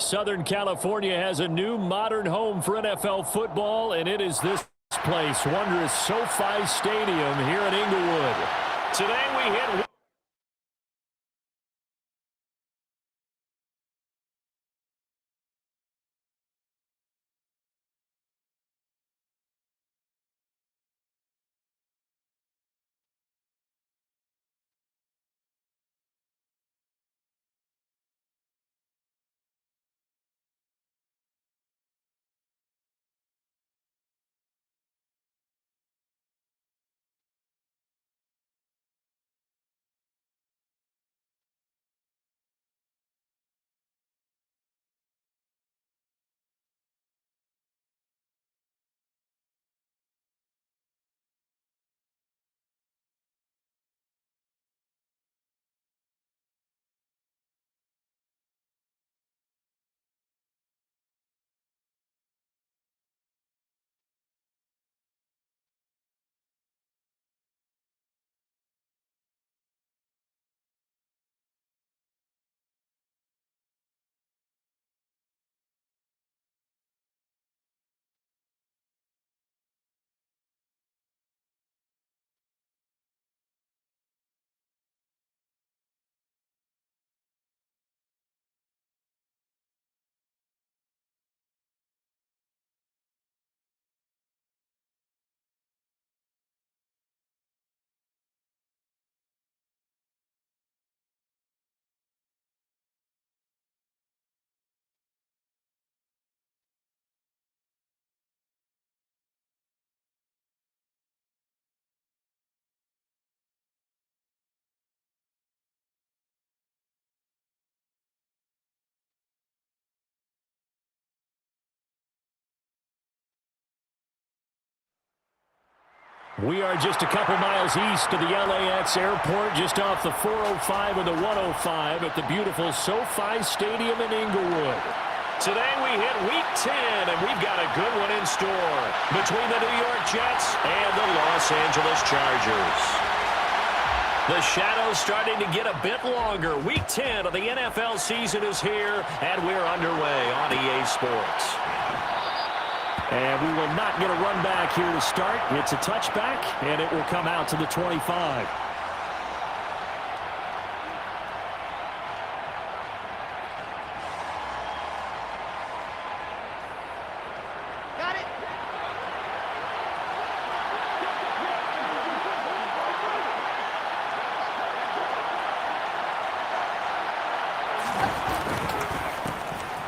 Southern California has a new modern home for NFL football, and it is this place, wondrous SoFi Stadium here in Inglewood. Today we hit... We are just a couple miles east of the LAX airport, just off the 405 and the 105 at the beautiful SoFi Stadium in Inglewood. Today we hit Week 10, and we've got a good one in store between the New York Jets and the Los Angeles Chargers. The shadow's starting to get a bit longer. Week 10 of the NFL season is here, and we're underway on EA Sports. And we will not get a run back here to start. It's a touchback, and it will come out to the 25. Got it.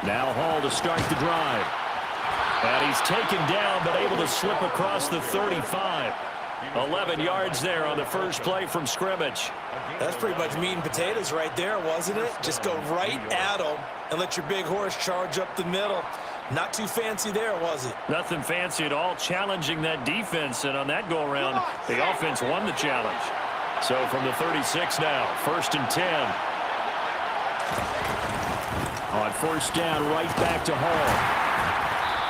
Now Hall to start the drive. And he's taken down, but able to slip across the 35. 11 yards there on the first play from scrimmage. That's pretty much meat and potatoes right there, wasn't it? Just go right at them and let your big horse charge up the middle. Not too fancy there, was it? Nothing fancy at all, challenging that defense. And on that go-around, the offense won the challenge. So from the 36 now, 1st and 10. On first down, right back to Hall.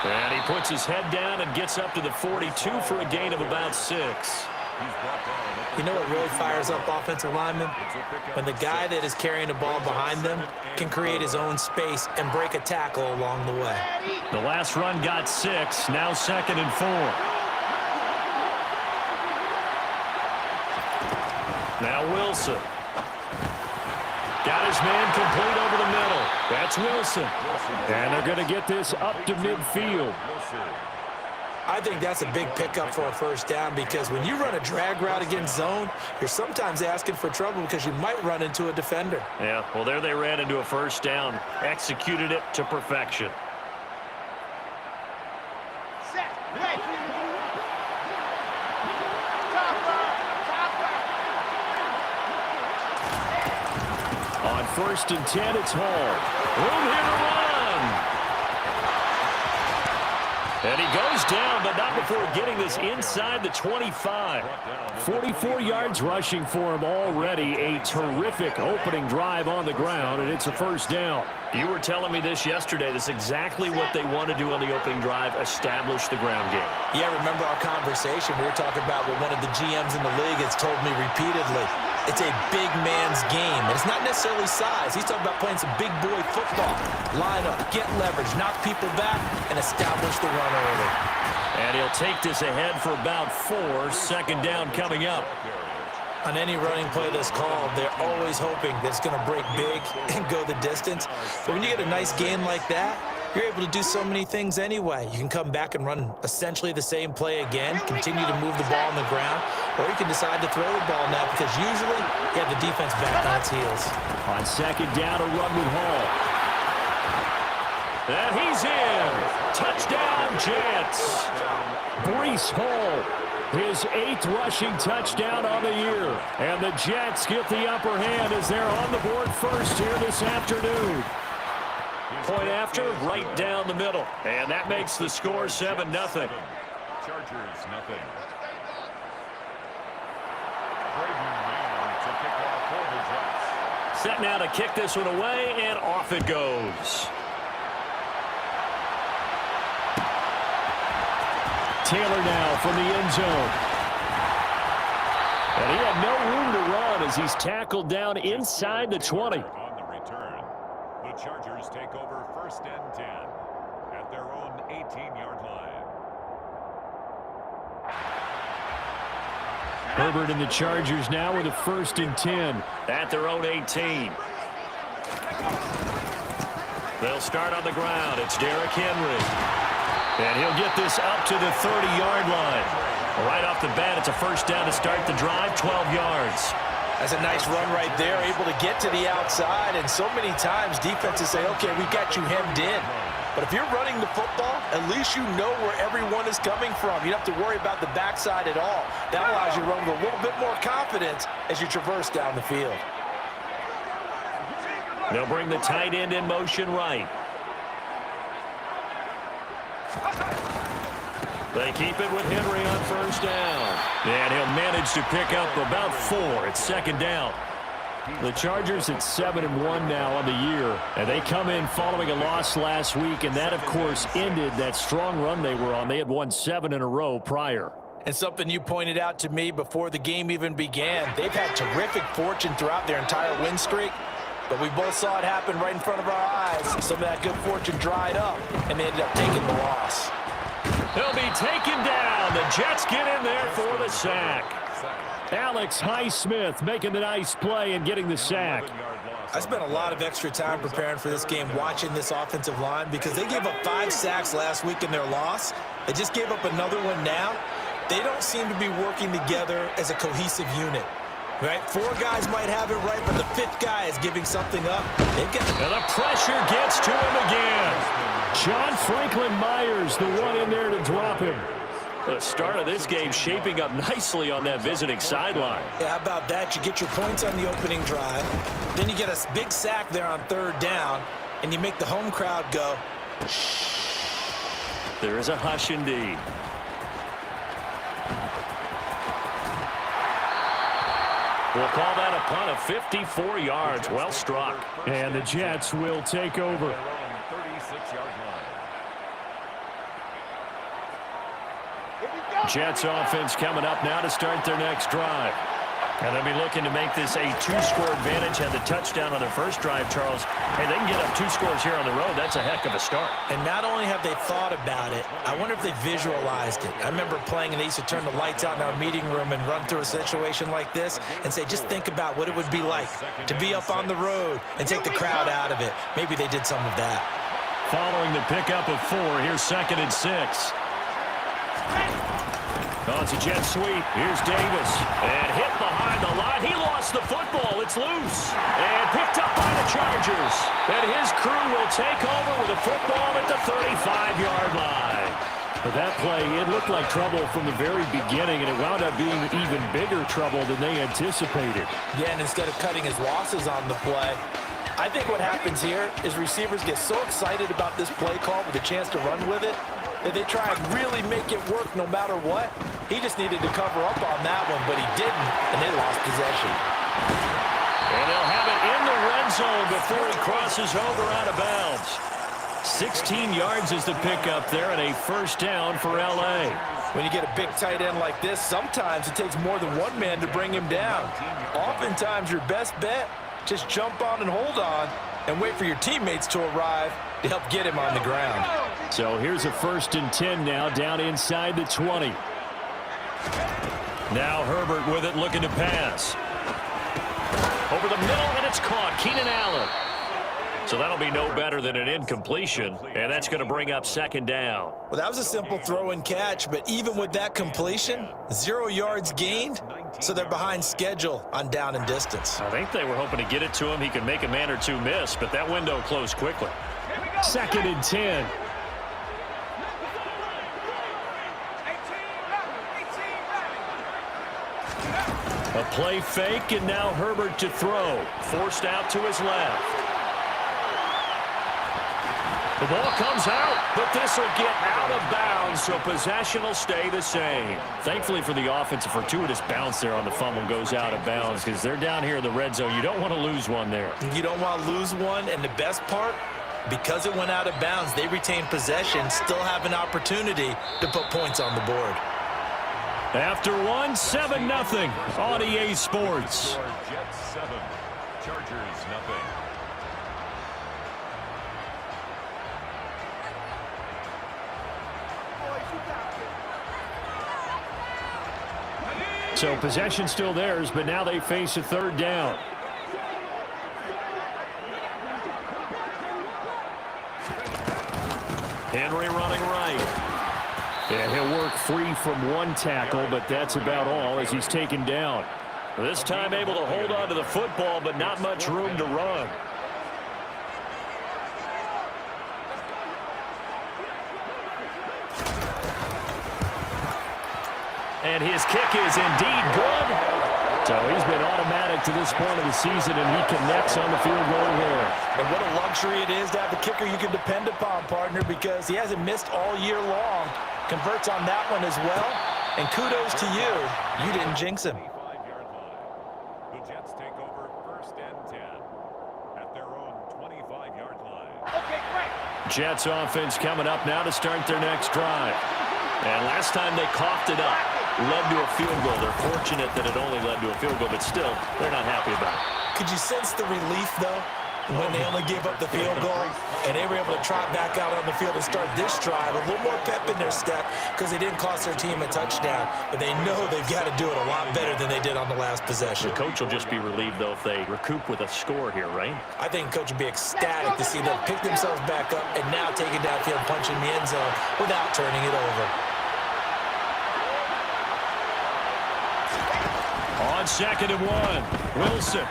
And he puts his head down and gets up to the 42 for a gain of about 6. You know what really fires up offensive linemen? When the guy that is carrying the ball behind them can create his own space and break a tackle along the way. The last run got 6, now 2nd and 4. Now Wilson. Got his man complete over the middle. That's Wilson. And they're going to get this up to midfield. I think that's a big pickup for a first down, because when you run a drag route against zone, you're sometimes asking for trouble because you might run into a defender. Yeah, well, there they ran into a first down. Executed it to perfection. On 1st and 10, it's Hall. Room here to run. And he goes down, but not before getting this inside the 25. 44 yards rushing for him already. A terrific opening drive on the ground, and it's a first down. You were telling me this yesterday. That's exactly what they want to do on the opening drive, establish the ground game. Yeah, remember our conversation? We were talking about what one of the GMs in the league has told me repeatedly. it's a big man's game. And it's not necessarily size. He's talking about playing some big boy football. Line up, get leverage, knock people back, and establish the run early. And he'll take this ahead for about 4. Second down coming up. On any running play that's called, they're always hoping that it's going to break big and go the distance. But when you get a nice gain like that, you're able to do so many things anyway. You can come back and run essentially the same play again, continue to move the ball on the ground, or you can decide to throw the ball now because usually you have the defense back on its heels. On second down, a run with Hall. And he's in. Touchdown, Jets. Breece Hall, his 8th rushing touchdown on the year. And the Jets get the upper hand as they're on the board first here this afternoon. Point after, right down the middle. And that makes the score 7-0. Chargers, nothing. Set now to kick this one away, and off it goes. Taylor now from the end zone. And he had no room to run as he's tackled down inside the 20. On the return, the Chargers take over 1st and 10 at their own 18-yard line. Herbert and the Chargers now with a 1st and 10 at their own 18. They'll start on the ground. It's Derrick Henry. And he'll get this up to the 30-yard line. Right off the bat, it's a 1st down to start the drive, 12 yards. That's a nice run right there, able to get to the outside. And so many times defenses say, okay, we got you hemmed in. But if you're running the football, at least you know where everyone is coming from. You don't have to worry about the backside at all. That allows you to run with a little bit more confidence as you traverse down the field. They'll bring the tight end in motion right. They keep it with Henry on 1st down. And he'll manage to pick up about 4. It's 2nd down. The Chargers at 7-1 now on the year. And they come in following a loss last week. And that, of course, ended that strong run they were on. They had won 7 in a row prior. And something you pointed out to me before the game even began, they've had terrific fortune throughout their entire win streak. But we both saw it happen right in front of our eyes. Some of that good fortune dried up, and they ended up taking the loss. He'll be taken down. The Jets get in there for the sack. Alex Highsmith making the nice play and getting the sack. I spent a lot of extra time preparing for this game, watching this offensive line, because they gave up 5 sacks last week in their loss. They just gave up another one now. They don't seem to be working together as a cohesive unit. Right? 4 guys might have it right, but the 5th guy is giving something up. And the pressure gets to him again. John Franklin Myers, the one in there to drop him. The start of this game shaping up nicely on that visiting sideline. Yeah, how about that? You get your points on the opening drive. Then you get a big sack there on 3rd down, and you make the home crowd go, shh. There is a hush indeed. We'll call that a punt of 54 yards. Well struck. And the Jets will take over. 36-yard line. Jets offense coming up now to start their next drive. And they'll be looking to make this a 2-score advantage. Had the touchdown on their first drive, Charles. Hey, they can get up 2 scores here on the road. That's a heck of a start. And not only have they thought about it, I wonder if they visualized it. I remember playing and they used to turn the lights out in our meeting room and run through a situation like this and say, just think about what it would be like to be up on the road and take the crowd out of it. Maybe they did some of that. Following the pickup of 4, here's 2nd and 6. Oh, it's a jet sweep. Here's Davis. And hit behind the line. He lost the football. It's loose. And picked up by the Chargers. And his crew will take over with the football at the 35-yard line. But that play, it looked like trouble from the very beginning, and it wound up being even bigger trouble than they anticipated. Yeah, and instead of cutting his losses on the play, I think what happens here is receivers get so excited about this play call with a chance to run with it that they try and really make it work no matter what. He just needed to cover up on that one, but he didn't, and they lost possession. And they'll have it in the red zone before he crosses over out of bounds. 16 yards is the pickup there and a first down for L.A. When you get a big tight end like this, sometimes it takes more than one man to bring him down. Oftentimes, your best bet, just jump on and hold on and wait for your teammates to arrive to help get him on the ground. So here's a 1st and 10 now, down inside the 20. Now Herbert with it, looking to pass. Over the middle, and it's caught. Keenan Allen. So that'll be no better than an incompletion, and that's going to bring up 2nd down. Well, that was a simple throw and catch, but even with that completion, 0 yards gained, so they're behind schedule on down and distance. I think they were hoping to get it to him. He could make a man or two miss, but that window closed quickly. 2nd and 10. A play fake, and now Herbert to throw. Forced out to his left. The ball comes out, but this will get out of bounds, so possession will stay the same. Thankfully for the offense, a fortuitous bounce there on the fumble goes out of bounds because they're down here in the red zone. You don't want to lose one there. You don't want to lose one, and the best part, because it went out of bounds, they retain possession, still have an opportunity to put points on the board. After one, 7-0 on EA Sports. Jets 7, Chargers nothing. So possession still theirs, but now they face a 3rd down. Henry running right. And he'll work free from one tackle, but that's about all as he's taken down. This time able to hold on to the football, but not much room to run. And his kick is indeed good. So he's been automatic to this point of the season, and he connects on the field goal here. And what a luxury it is to have the kicker you can depend upon, partner, because he hasn't missed all year long. Converts on that one as well. And kudos to you. You didn't jinx him. The Jets take over 1st and 10 at their own 25-yard line. Okay, great. Jets offense coming up now to start their next drive. And last time they coughed it up, led to a field goal. They're fortunate that it only led to a field goal, but still, they're not happy about it. Could you sense the relief, though, when they only gave up the field goal and they were able to trot back out on the field and start this drive? A little more pep in their step because they didn't cost their team a touchdown, but they know they've got to do it a lot better than they did on the last possession. The coach will just be relieved, though, if they recoup with a score here, right? I think coach would be ecstatic to see them pick themselves back up and now take it downfield, punching the end zone without turning it over. On 2nd and 1, Wilson.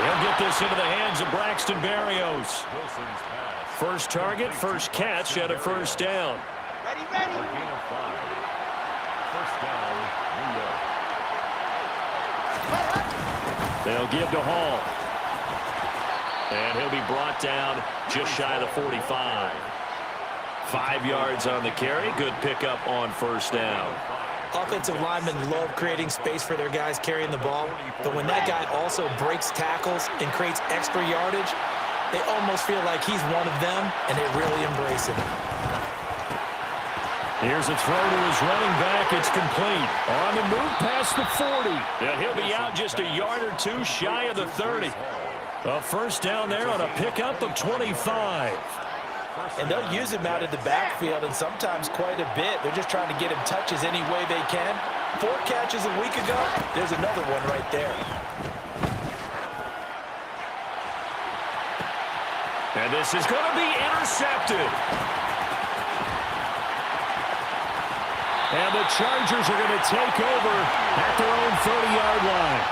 He'll get this into the hands of Braxton Berrios. Wilson's pass. First target, first catch at a 1st down. Ready, ready. A gain of 5. First down, New York. They'll give to Hall. And he'll be brought down just shy of the 45. 5 yards on the carry. Good pickup on 1st down. Offensive linemen love creating space for their guys carrying the ball, but when that guy also breaks tackles and creates extra yardage, they almost feel like he's one of them, and they really embrace him. Here's a throw to his running back. It's complete. On the move past the 40. And he'll be out just a yard or two shy of the 30. A 1st down there on a pickup of 25. And they'll use him out of the backfield, and sometimes quite a bit. They're just trying to get him touches any way they can. 4 catches a week ago. There's another one right there. And this is going to be intercepted. And the Chargers are going to take over at their own 30-yard line.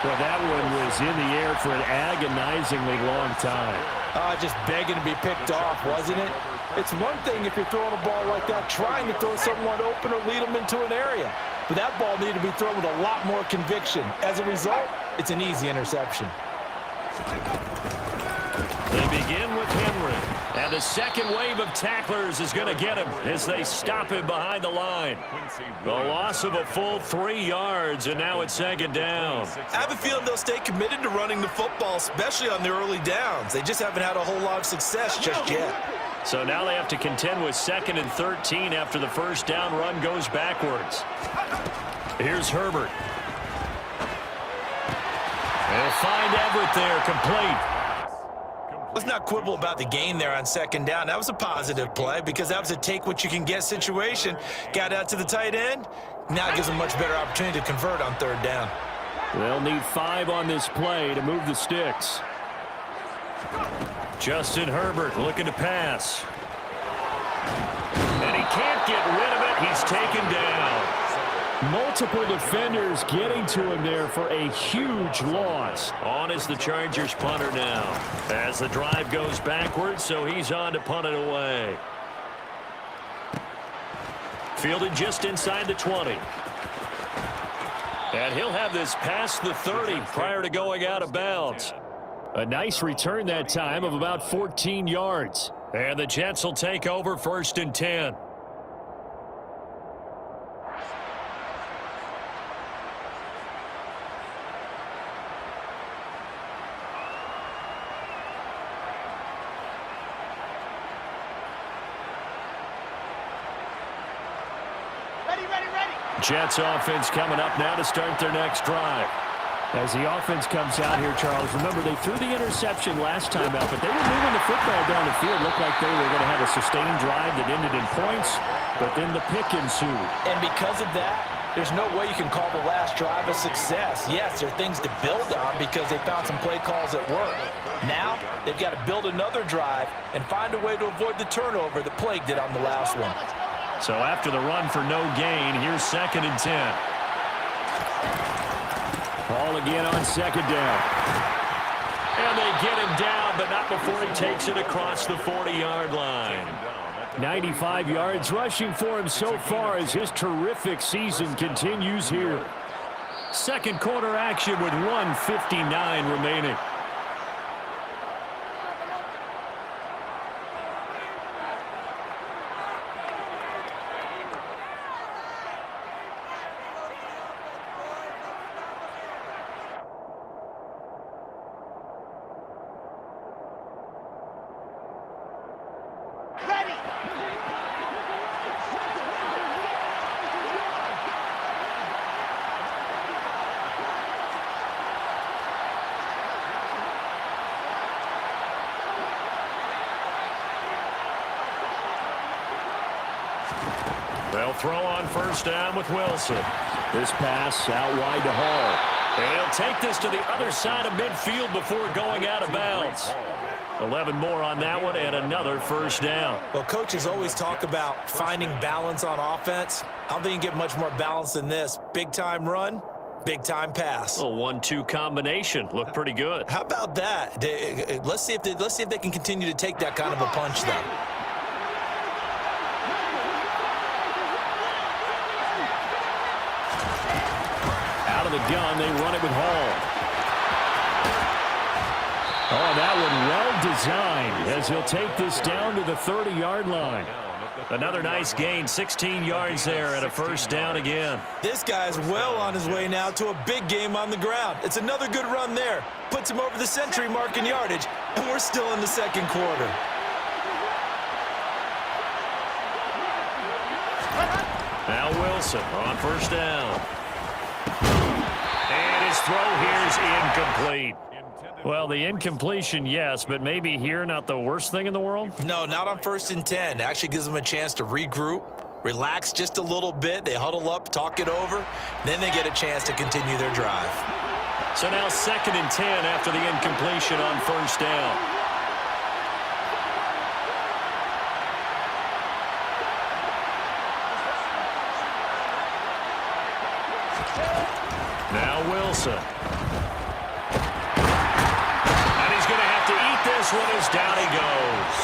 Well, that one was in the air for an agonizingly long time. Just begging to be picked off, wasn't it? It's one thing if you're throwing a ball like that, trying to throw someone open or lead them into an area. But that ball needed to be thrown with a lot more conviction. As a result, it's an easy interception. They begin with Henry. And the second wave of tacklers is going to get him as they stop him behind the line. The loss of a full 3 yards, and now it's second down. I have a feeling they'll stay committed to running the football, especially on the early downs. They just haven't had a whole lot of success just yet. So now they have to contend with 2nd and 13 after the first down run goes backwards. Here's Herbert. They'll find Everett there, complete. Let's not quibble about the gain there on 2nd down. That was a positive play because that was a take-what-you-can-get situation. Got out to the tight end. Now it gives them a much better opportunity to convert on 3rd down. They'll need 5 on this play to move the sticks. Justin Herbert looking to pass. And he can't get rid of it. He's taken down. Multiple defenders getting to him there for a huge loss. On is the Chargers punter now. As the drive goes backwards, so he's on to punt it away. Fielded just inside the 20. And he'll have this past the 30 prior to going out of bounds. A nice return that time of about 14 yards. And the Jets will take over 1st and 10. Jets offense coming up now to start their next drive. As the offense comes out here, Charles, remember they threw the interception last time out, but they were moving the football down the field. Looked like they were going to have a sustained drive that ended in points, but then the pick ensued. And because of that, there's no way you can call the last drive a success. Yes, there are things to build on because they found some play calls that work. Now, they've got to build another drive and find a way to avoid the turnover that plagued it on the last one. So after the run for no gain, here's 2nd and 10. Ball again on 2nd down. And they get him down, but not before he takes it across the 40-yard line. 95 yards rushing for him so far as his terrific season continues here. Second quarter action with 1:59 remaining. They'll throw on 1st down with Wilson. This pass out wide to Hall. And he'll take this to the other side of midfield before going out of bounds. 11 more on that one and another 1st down. Well, coaches always talk about finding balance on offense. I don't think you can get much more balance than this. Big-time run, big-time pass. A 1-2 combination. Looked pretty good. How about that? Let's see if they can continue to take that kind of a punch, though. The gun, they run it with Hall. Oh, that one well designed as he'll take this down to the 30-yard line. Another nice gain, 16 yards there and a 1st down again. This guy's well on his way now to a big game on the ground. It's another good run there. Puts him over the century mark in yardage, and we're still in the 2nd quarter. Now Wilson on 1st down. And his throw here is incomplete. Well, the incompletion, yes, but maybe here not the worst thing in the world? No, not on 1st and 10. It actually gives them a chance to regroup, relax just a little bit. They huddle up, talk it over. Then they get a chance to continue their drive. So now 2nd and 10 after the incompletion on 1st down. Now Wilson. And he's going to have to eat this one as down he goes.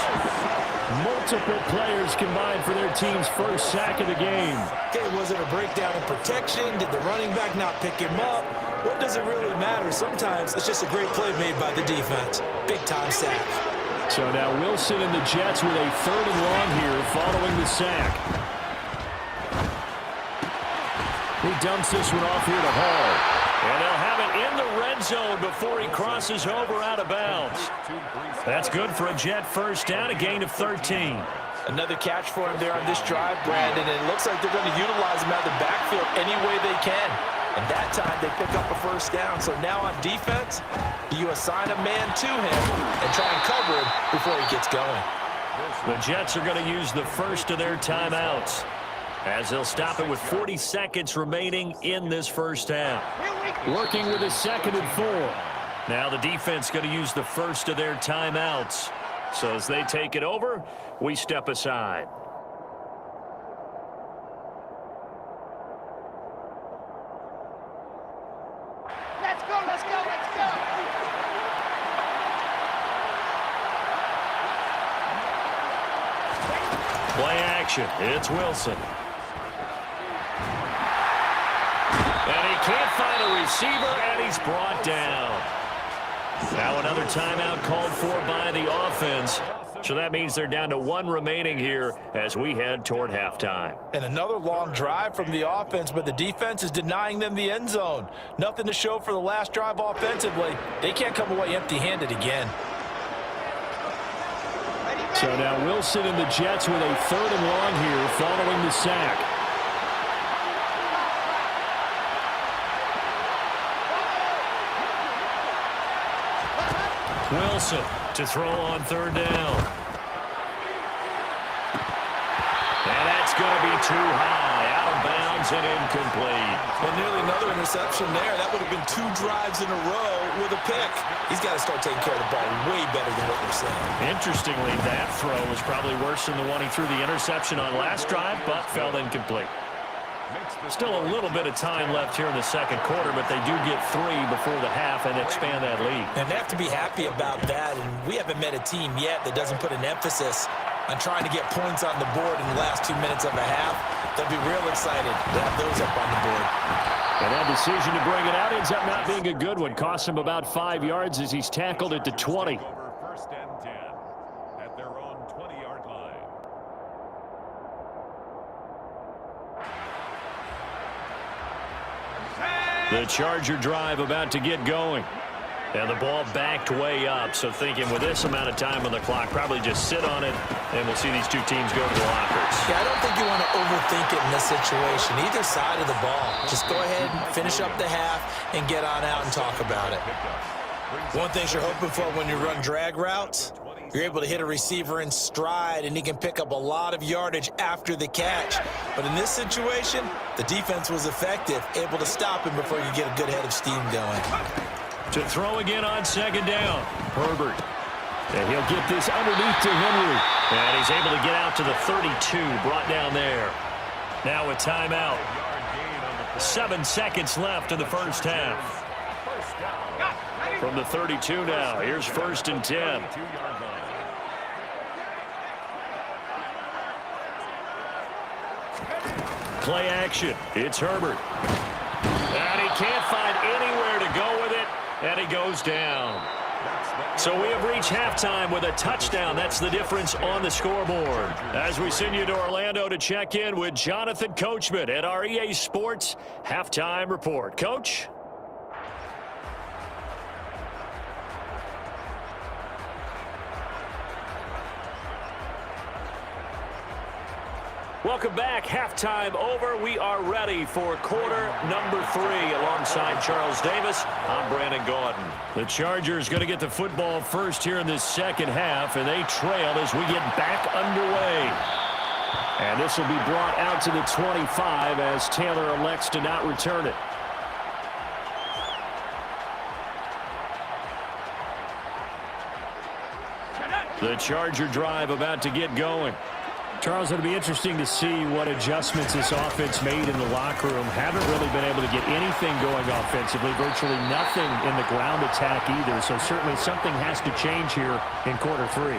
Multiple players combined for their team's 1st sack of the game. Okay, was it a breakdown in protection? Did the running back not pick him up? what does it really matter? Sometimes it's just a great play made by the defense. Big-time sack. So now Wilson and the Jets with a 3rd and long here following the sack. He dumps this one off here to Hall. And they'll have it in the red zone before he crosses over out of bounds. That's good for a Jet first down, a gain of 13. Another catch for him there on this drive, Brandon, and it looks like they're going to utilize him out of the backfield any way they can. And that time they pick up a first down. So now on defense, you assign a man to him and try and cover him before he gets going. The Jets are going to use the first of their timeouts as they'll stop it with 40 seconds remaining in this first half. Working with a 2nd and 4. Now the defense going to use the first of their timeouts. So as they take it over, we step aside. Let's go, let's go, let's go. Play action. It's Wilson. And he can't find a receiver, and he's brought down. Now another timeout called for by the offense. So that means they're down to 1 remaining here as we head toward halftime. And another long drive from the offense, but the defense is denying them the end zone. Nothing to show for the last drive offensively. They can't come away empty-handed again. So now Wilson and the Jets with a 3rd and long here following the sack. Wilson to throw on 3rd down. And that's going to be too high, out of bounds and incomplete. And nearly another interception there. That would have been 2 drives in a row with a pick. He's got to start taking care of the ball way better than what we're saying. Interestingly, that throw was probably worse than the one he threw the interception on last drive, but fell incomplete. Still a little bit of time left here in the second quarter, but they do get 3 before the half and expand that lead. And they have to be happy about that, and we haven't met a team yet that doesn't put an emphasis on trying to get points on the board in the last 2 minutes of a half. They'll be real excited to have those up on the board. And that decision to bring it out ends up not being a good one. Costs him about 5 yards as he's tackled at the 20. First and 10 at their own 20-yard line. The Charger drive about to get going. And the ball backed way up, so thinking with this amount of time on the clock, probably just sit on it, and we'll see these two teams go to the lockers. Yeah, I don't think you want to overthink it in this situation, either side of the ball. Just go ahead and finish up the half and get on out and talk about it. One thing you're hoping for when you run drag routes, you're able to hit a receiver in stride, and he can pick up a lot of yardage after the catch. But in this situation, the defense was effective, able to stop him before you get a good head of steam going. To throw again on 2nd down, Herbert. And he'll get this underneath to Henry. And he's able to get out to the 32, brought down there. Now a timeout. 7 seconds left in the first half. From the 32 now, here's 1st and 10. Play action. It's Herbert. And he can't find anywhere to go with it, and he goes down. So we have reached halftime with a touchdown. That's the difference on the scoreboard. As we send you to Orlando to check in with Jonathan Coachman at our EA Sports Halftime Report. Coach? Welcome back. Halftime over. We are ready for quarter number 3 alongside Charles Davis. I'm Brandon Gaudin. The Chargers going to get the football first here in this second half, and they trail as we get back underway. And this will be brought out to the 25 as Taylor elects to not return it. The Charger drive about to get going. Charles, it'll be interesting to see what adjustments this offense made in the locker room. Haven't really been able to get anything going offensively, virtually nothing in the ground attack either. So certainly something has to change here in quarter 3.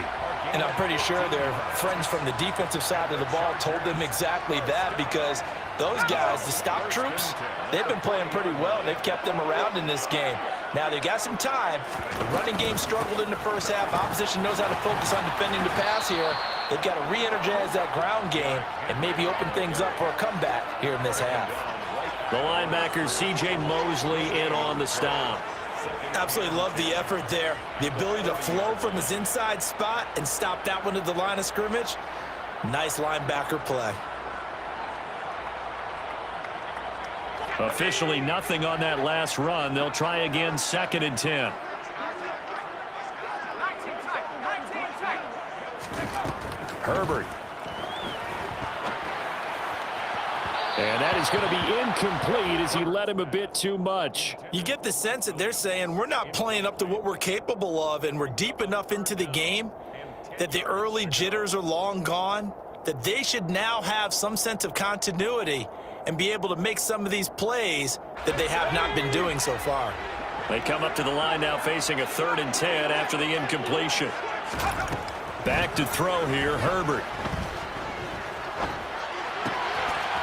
And I'm pretty sure their friends from the defensive side of the ball told them exactly that, because those guys, the stop troops, they've been playing pretty well. They've kept them around in this game. Now, they got some time. The running game struggled in the first half. Opposition knows how to focus on defending the pass here. They've got to re-energize that ground game and maybe open things up for a comeback here in this half. The linebacker, C.J. Mosley, in on the stop. Absolutely love the effort there. The ability to flow from his inside spot and stop that one at the line of scrimmage. Nice linebacker play. Officially nothing on that last run. They'll try again, 2nd and 10. Herbert. And that is going to be incomplete as he led him a bit too much. You get the sense that they're saying we're not playing up to what we're capable of, and we're deep enough into the game that the early jitters are long gone, that they should now have some sense of continuity and be able to make some of these plays that they have not been doing so far. They come up to the line now facing a 3rd and 10 after the incompletion. Back to throw here, Herbert.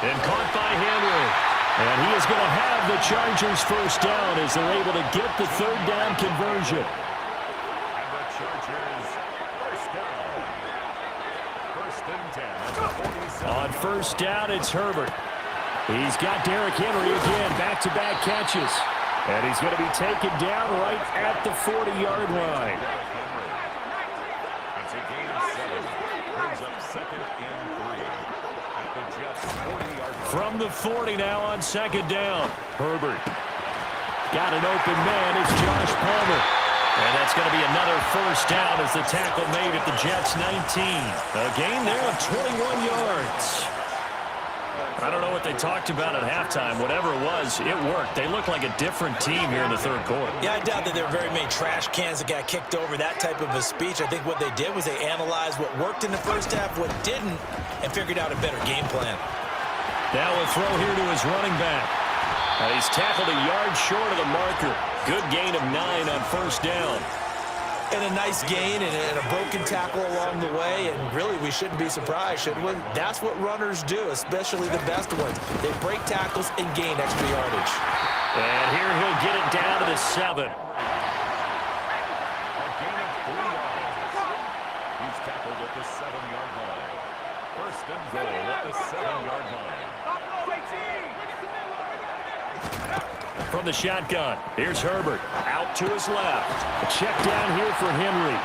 And caught by Henry. And he is going to have the Chargers first down as they're able to get the 3rd down conversion. And the Chargers first down. 1st and 10. On first down, it's Herbert. He's got Derrick Henry again, back-to-back catches. And he's going to be taken down right at the 40-yard line. It's a gain of 7. Brings up 2nd and 3. At the Jets' 40-yard line. From the 40 now on 2nd down. Herbert. Got an open man. It's Josh Palmer. And that's going to be another first down as the tackle made at the Jets' 19. A gain there of 21 yards. I don't know what they talked about at halftime. Whatever it was, it worked. They look like a different team here in the 3rd quarter. Yeah, I doubt that there are very many trash cans that got kicked over, that type of a speech. I think what they did was they analyzed what worked in the first half, what didn't, and figured out a better game plan. Now a throw here to his running back. And he's tackled a yard short of the marker. Good gain of 9 on first down. And a nice gain and a broken tackle along the way, and really we shouldn't be surprised, should we? That's what runners do, especially the best ones. They break tackles and gain extra yardage. And here he'll get it down to the 7. A gain of 3 yards. He's tackled at the 7-yard line. 1st and goal at the 7-yard line. From the shotgun, here's Herbert. Out to his left. A check down here for Henry.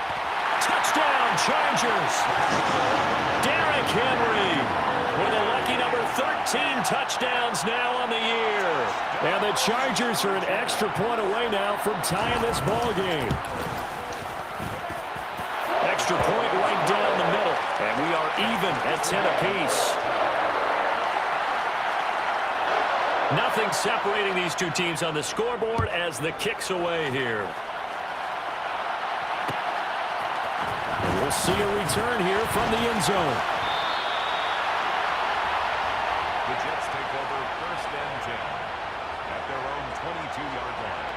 Touchdown, Chargers! Derrick Henry with a lucky number 13 touchdowns now on the year. And the Chargers are an extra point away now from tying this ball game. Extra point right down the middle. And we are even at 10 apiece. Nothing separating these two teams on the scoreboard as the kick's away here. And we'll see a return here from the end zone. The Jets take over 1st and 10 at their own 22-yard line.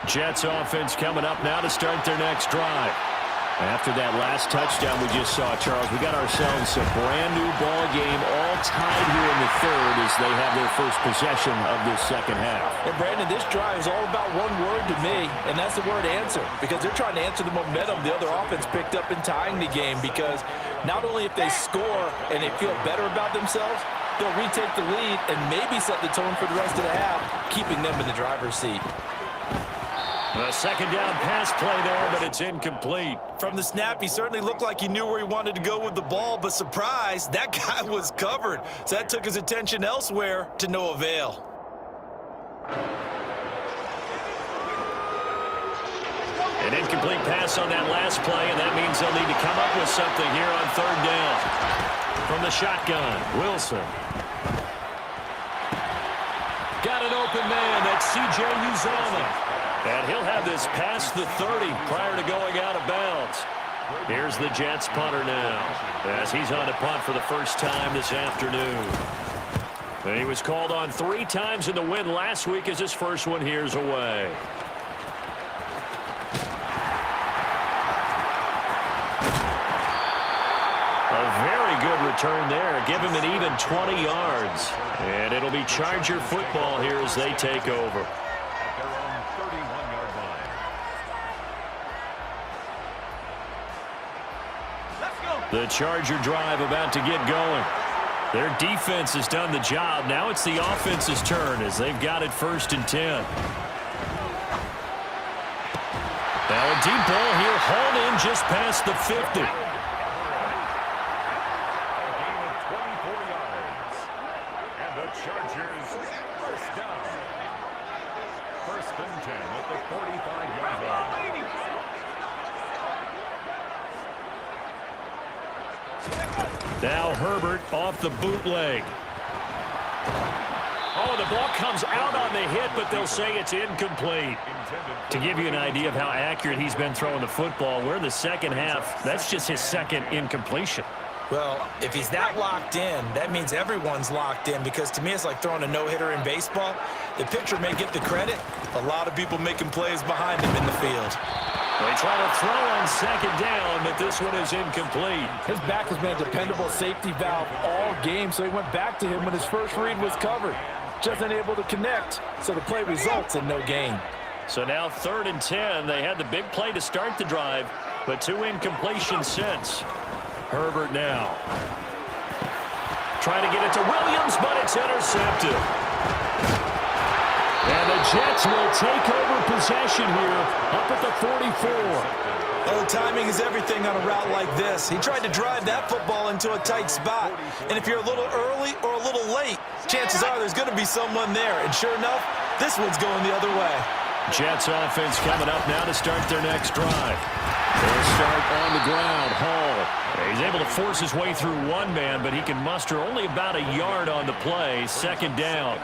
Jets offense coming up now to start their next drive. After that last touchdown we just saw, Charles, we got ourselves a brand new ball game, all tied here in the 3rd as they have their first possession of this 2nd half. And Brandon, this drive is all about one word to me, and that's the word answer, because they're trying to answer the momentum the other offense picked up in tying the game, because not only if they score and they feel better about themselves, they'll retake the lead and maybe set the tone for the rest of the half, keeping them in the driver's seat. A 2nd down pass play there, but it's incomplete. From the snap, he certainly looked like he knew where he wanted to go with the ball, but surprise, that guy was covered. So that took his attention elsewhere to no avail. An incomplete pass on that last play, and that means they'll need to come up with something here on 3rd down. From the shotgun, Wilson. Got an open man, that's C.J. Uzomah. And he'll have this past the 30 prior to going out of bounds. Here's the Jets punter now, as he's on to punt for the first time this afternoon. And he was called on 3 times in the win last week as his first one here's away. A very good return there. Give him an even 20 yards. And it'll be Charger football here as they take over. At their own 31-yard line. Let's go. The Charger drive about to get going. Their defense has done the job. Now it's the offense's turn as they've got it 1st and 10. Now a deep ball here, hauled in just past the 50. Chargers first down. 1st and 10 at the 45-yard line. Now Herbert off the bootleg. Oh, the ball comes out on the hit, but they'll say it's incomplete. To give you an idea of how accurate he's been throwing the football, we're in the second half. That's just his 2nd incompletion. Well, if he's that locked in, that means everyone's locked in, because to me it's like throwing a no-hitter in baseball. The pitcher may get the credit. A lot of people making plays behind him in the field. They try to throw on 2nd down, but this one is incomplete. His back has been a dependable safety valve all game, so he went back to him when his first read was covered. Just unable to connect, so the play results in no gain. So now 3rd and 10. They had the big play to start the drive, but 2 incompletions since. Herbert now. Trying to get it to Williams, but it's intercepted. And the Jets will take over possession here up at the 44. Oh, timing is everything on a route like this. He tried to drive that football into a tight spot. And if you're a little early or a little late, chances are there's going to be someone there. And sure enough, this one's going the other way. Jets offense coming up now to start their next drive. They'll start on the ground. Hall. He's able to force his way through one man, but he can muster only about a yard on the play. 2nd down.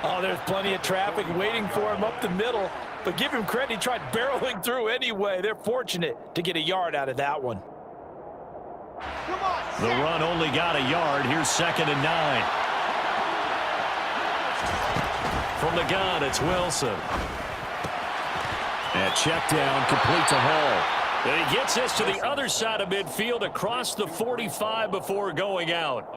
Oh, there's plenty of traffic waiting for him up the middle. But give him credit, he tried barreling through anyway. They're fortunate to get a yard out of that one. Come on. The run only got a yard. Here's 2nd and 9. From the gun, it's Wilson. And check down, complete to Hall. And he gets this to the other side of midfield across the 45 before going out.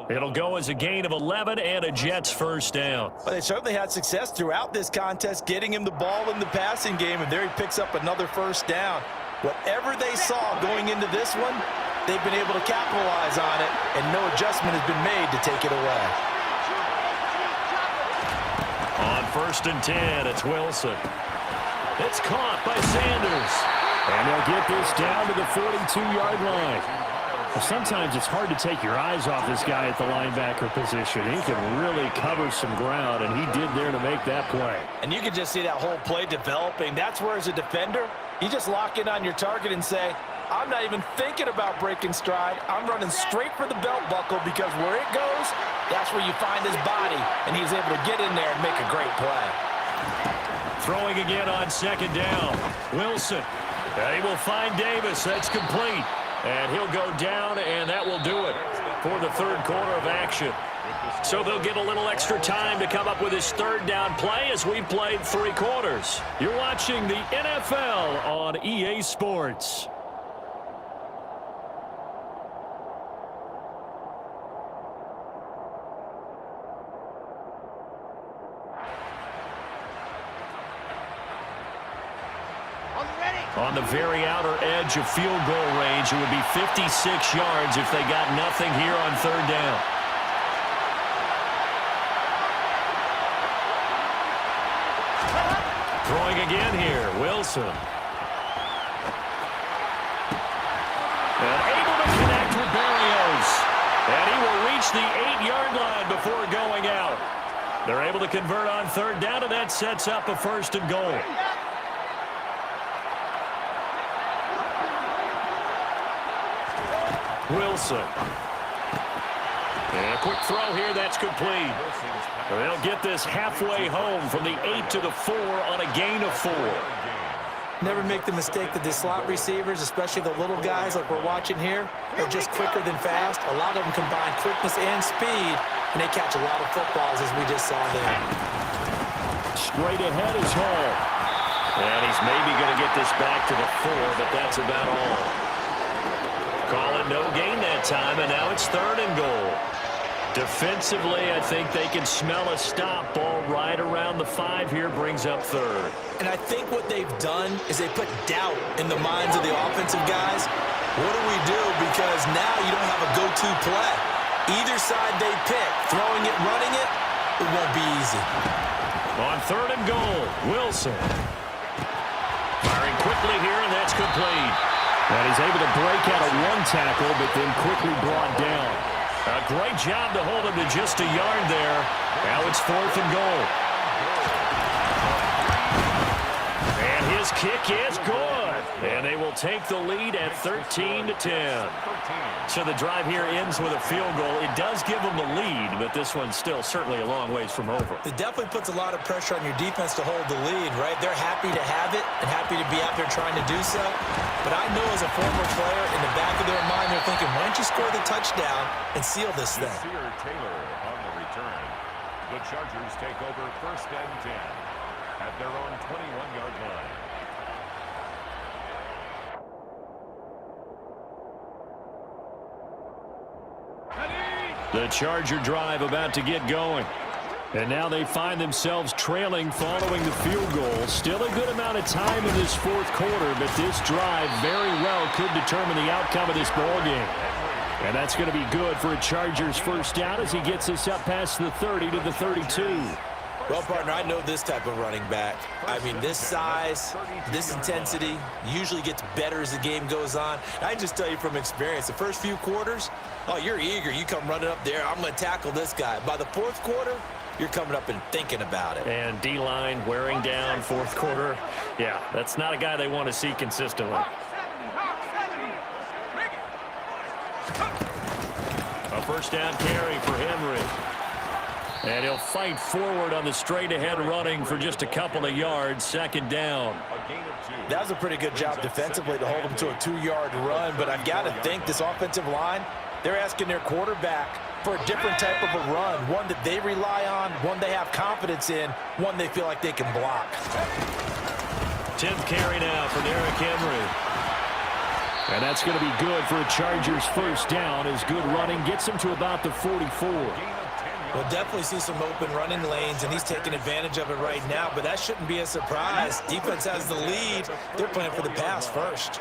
It'll go as a gain of 11 and a Jets 1st down. Well, they certainly had success throughout this contest, getting him the ball in the passing game, and there he picks up another 1st down. Whatever they saw going into this one, they've been able to capitalize on it, and no adjustment has been made to take it away. On 1st and 10, it's Wilson. It's caught by Sanders. And they'll get this down to the 42-yard line. Well, sometimes it's hard to take your eyes off this guy at the linebacker position. He can really cover some ground, and he did there to make that play. And you can just see that whole play developing. That's where, as a defender, you just lock in on your target and say, I'm not even thinking about breaking stride. I'm running straight for the belt buckle, because where it goes, that's where you find his body, and he's able to get in there and make a great play. Throwing again on 2nd down. Wilson. He will find Davis. That's complete. And he'll go down, and that will do it for the 3rd quarter of action. So they'll get a little extra time to come up with his 3rd down play as we've played 3 quarters. You're watching the NFL on EA Sports. On the very outer edge of field goal range, it would be 56 yards if they got nothing here on 3rd down. Throwing again here, Wilson. And able to connect with Berrios. And he will reach the 8-yard line before going out. They're able to convert on 3rd down, and that sets up a 1st and goal. Wilson. And a quick throw here, that's complete. They'll get this halfway home from the 8 to the 4 on a gain of 4. Never make the mistake that the slot receivers, especially the little guys like we're watching here, are just quicker than fast. A lot of them combine quickness and speed and they catch a lot of footballs, as we just saw there. Straight ahead is Hall. And he's maybe going to get this back to the 4, but that's about all. Call it no gain that time, and now it's 3rd and goal. Defensively, I think they can smell a stop. Ball right around the 5 here, brings up 3rd. And I think what they've done is they put doubt in the minds of the offensive guys. What do we do? Because now you don't have a go-to play. Either side they pick, throwing it, running it, it won't be easy. On 3rd and goal, Wilson. Firing quickly here, and that's complete. And he's able to break out of 1 tackle, but then quickly brought down. A great job to hold him to just a yard there. Now it's 4th and goal. And his kick is good. And they will take the lead at 13-10. So the drive here ends with a field goal. It does give them the lead, but this one's still certainly a long ways from over. It definitely puts a lot of pressure on your defense to hold the lead, right? They're happy to have it and happy to be out there trying to do so. But I know as a former player, in the back of their mind, they're thinking, why don't you score the touchdown and seal this thing? Taylor on the return. The Chargers take over 1st and 10 at their own 21-yard line. The Charger drive about to get going. And now they find themselves trailing following the field goal. Still a good amount of time in this 4th quarter, but this drive very well could determine the outcome of this ballgame. And that's going to be good for a Chargers first down as he gets us up past the 30 to the 32. Well, partner, I know this type of running back. I mean, this size, this intensity usually gets better as the game goes on. I can just tell you from experience, the first few quarters, oh, you're eager. You come running up there, I'm going to tackle this guy. By the 4th quarter, you're coming up and thinking about it. And D-line wearing down 4th quarter. Yeah, that's not a guy they want to see consistently. A first down carry for Henry. And he'll fight forward on the straight-ahead running for just a couple of yards. 2nd down. That was a pretty good job defensively to hold him to a 2-yard run. But I've got to think this offensive line, they're asking their quarterback for a different type of a run, one that they rely on, one they have confidence in, one they feel like they can block. 10th carry now for Derrick Henry. And that's going to be good for a Chargers first down as good running gets him to about the 44. We'll definitely see some open running lanes, and he's taking advantage of it right now, but that shouldn't be a surprise. Defense has the lead. They're playing for the pass first.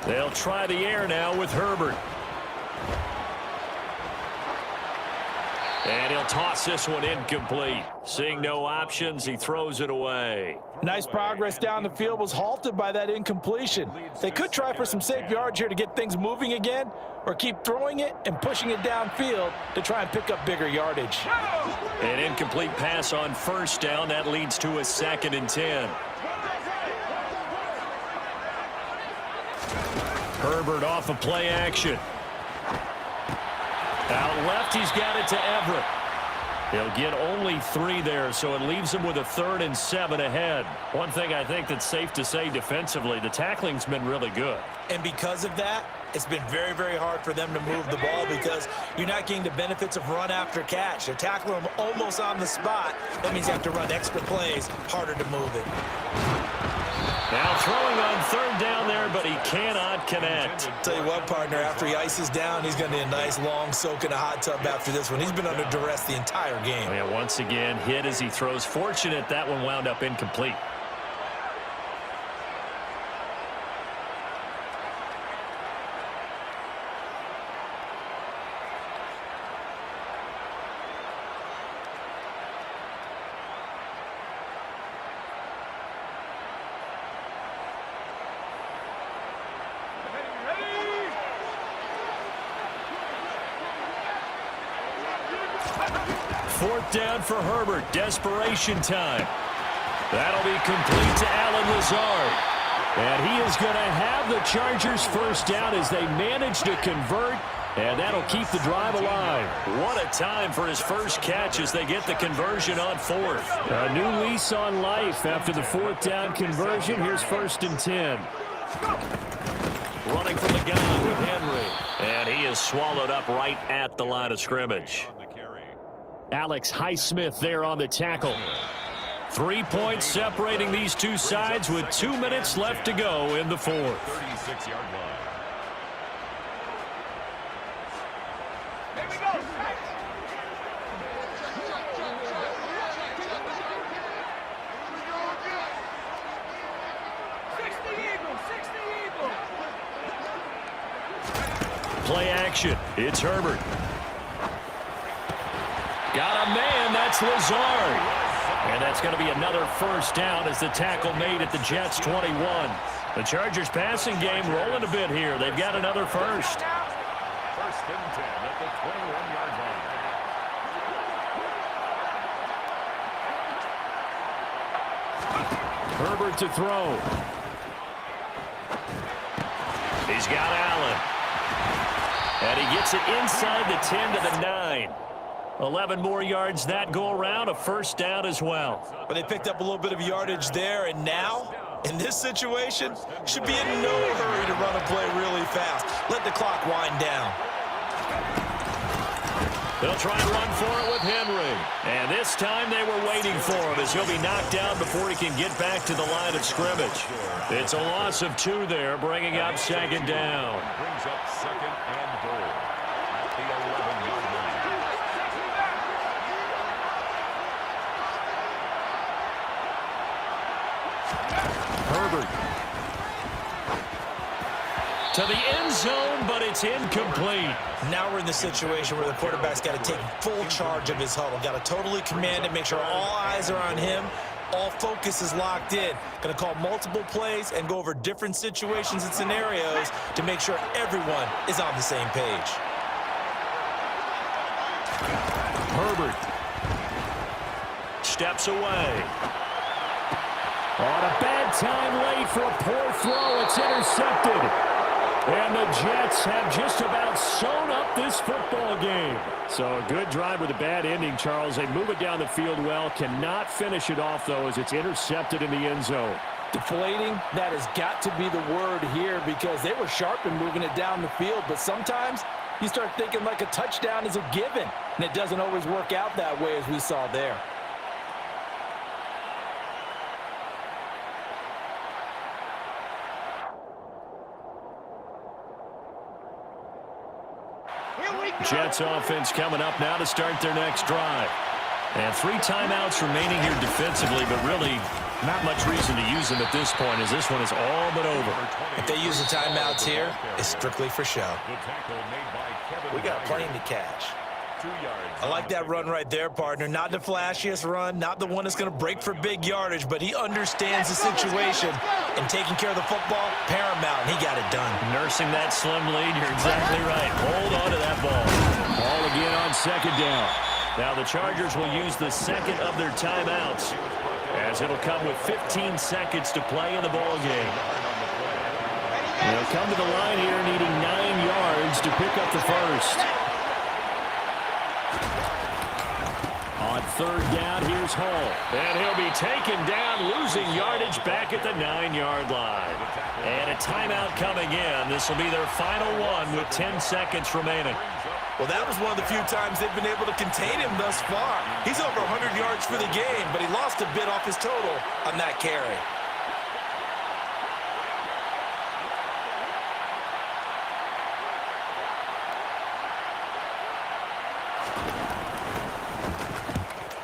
They'll try the air now with Herbert. And he'll toss this one incomplete. Seeing no options, he throws it away. Nice progress down the field was halted by that incompletion. They could try for some safe yards here to get things moving again, or keep throwing it and pushing it downfield to try and pick up bigger yardage. An incomplete pass on first down. That leads to a 2nd and 10. Herbert off of play action. Out left, he's got it to Everett. He'll get only 3 there, so it leaves him with a 3rd and 7 ahead. One thing I think that's safe to say defensively, the tackling's been really good. And because of that, it's been very, very hard for them to move the ball because you're not getting the benefits of run after catch. They're tackling them almost on the spot. That means you have to run extra plays, harder to move it. Now throwing on 3rd down there, but he cannot connect. Tell you what, partner, after he ices down, he's going to need a nice long soak in a hot tub after this one. He's been under duress the entire game. Yeah, once again, hit as he throws. Fortunate that one wound up incomplete. Fourth down for Herbert. Desperation time. That'll be complete to Allen Lazard. And he is going to have the Chargers first down as they manage to convert. And that'll keep the drive alive. What a time for his first catch as they get the conversion on 4th. A new lease on life after the 4th down conversion. Here's 1st and 10. gone with Henry. And he is swallowed up right at the line of scrimmage. Alex Highsmith there on the tackle. 3 points separating these two sides with 2 minutes left to go in the fourth. 36-yard line. Here we go. Play action. It's Herbert. Got a man. That's Lazard. And that's going to be another first down as the tackle made at the Jets' 21. The Chargers' passing game rolling a bit here. They've got another first. First and 10 at the 21-yard line. Herbert to throw. He's got Allen. And he gets it inside the 10 to the 9. 11 more yards that go around, a first down as well. But they picked up a little bit of yardage there, and now, in this situation, should be in no hurry to run a play really fast. Let the clock wind down. They'll try and run for it with Henry. And this time they were waiting for him as he'll be knocked down before he can get back to the line of scrimmage. It's a loss of 2 there, bringing up second down. Brings up second and goal at the 11-yard line. Herbert. To the end zone, but it's incomplete. Now we're in the situation where the quarterback's got to take full charge of his huddle. Got to totally command it, make sure all eyes are on him. All focus is locked in. Going to call multiple plays and go over different situations and scenarios to make sure everyone is on the same page. Herbert. Steps away. On a bad time late for a poor throw. It's intercepted. And the Jets have just about sewn up this football game. So a good drive with a bad ending, Charles. They move it down the field well. Cannot finish it off, though, as it's intercepted in the end zone. Deflating, that has got to be the word here because they were sharp in moving it down the field. But sometimes you start thinking like a touchdown is a given. And it doesn't always work out that way as we saw there. Jets offense coming up now to start their next drive. And 3 timeouts remaining here defensively, but really not much reason to use them at this point as this one is all but over. If they use the timeouts here, it's strictly for show. We got plenty to catch. 2 yards. I like that run right there, partner. Not the flashiest run, not the one that's going to break for big yardage, but he understands the situation. And taking care of the football, paramount, and he got it done. Nursing that slim lead, you're exactly right. Hold on to that ball. Ball again on second down. Now the Chargers will use the second of their timeouts as it'll come with 15 seconds to play in the ball game. They'll come to the line here needing 9 yards to pick up the first. On third down, here's Hall. And he'll be taken down, losing yardage back at the 9-yard line. And a timeout coming in. This will be their final one with 10 seconds remaining. Well, that was one of the few times they've been able to contain him thus far. He's over 100 yards for the game, but he lost a bit off his total on that carry.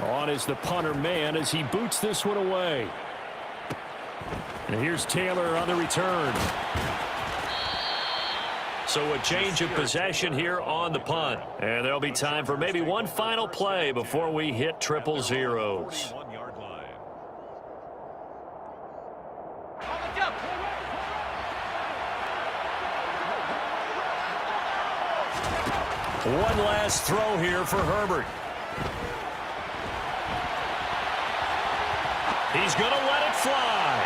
On is the punter man as he boots this one away. And here's Taylor on the return. So a change of possession here on the punt. And there'll be time for maybe one final play before we hit triple zeros. 1-yard line. One last throw here for Herbert. He's going to let it fly.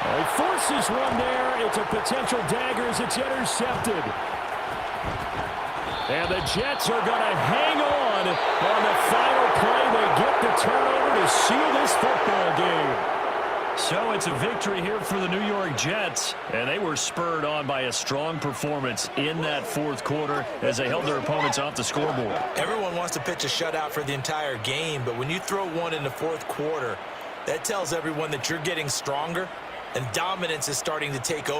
He forces one there. It's a potential dagger as it's intercepted. And the Jets are going to hang on the final play. They get the turnover to seal this football game. So it's a victory here for the New York Jets, and they were spurred on by a strong performance in that fourth quarter as they held their opponents off the scoreboard. Everyone wants to pitch a shutout for the entire game, but when you throw one in the fourth quarter, that tells everyone that you're getting stronger and dominance is starting to take over.